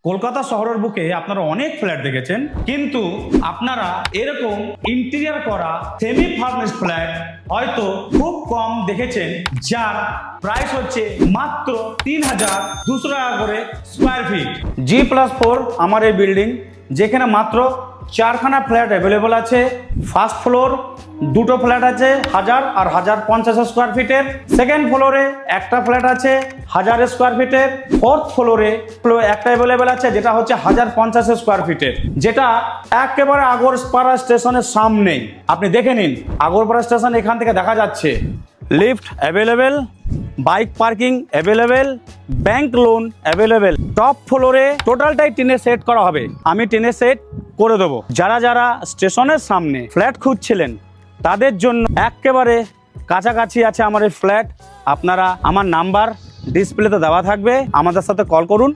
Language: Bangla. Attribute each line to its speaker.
Speaker 1: কলকাতা শহরের বুকে আপনারা অনেক ফ্ল্যাট দেখেছেন, কিন্তু আপনারা এরকম ইন্টেরিয়র করা সেমি ফার্নিশড ফ্ল্যাট হয়তো খুব কম দেখেছেন, যার প্রাইস হচ্ছে মাত্র ৩,২০০ টাকা করে স্কোয়ার ফিট। G+4 আমার এই বিল্ডিং, যেখানে মাত্র 4খানা ফ্ল্যাট অ্যাভেলেবল আছে। ফার্স্ট ফ্লোর 2টো ফ্ল্যাট আছে 1000 আর 1050 স্কোয়ার ফিটের। সেকেন্ড ফ্লোরে একটা ফ্ল্যাট আছে 1000 স্কোয়ার ফিটের। ফোর্থ ফ্লোরে একটা অ্যাভেলেবল আছে যেটা হচ্ছে 1050 স্কোয়ার ফিটের, যেটা একেবারে আগরপাড়া স্টেশনের সামনেই। আপনি দেখে নিন, আগরপাড়া স্টেশন এখান থেকে দেখা যাচ্ছে। Lift available, bike parking available, bank loan available. Top ফ্লোরে টোটালটাই টিনের সেট করা হবে, আমি টিনের সেট করে দেবো। যারা যারা স্টেশনের সামনে ফ্ল্যাট খুঁজছিলেন তাদের জন্য একেবারে কাছাকাছি আছে আমার এই ফ্ল্যাট। আপনারা আমার নাম্বার ডিসপ্লেতে দেওয়া থাকবে, আমাদের সাথে কল করুন।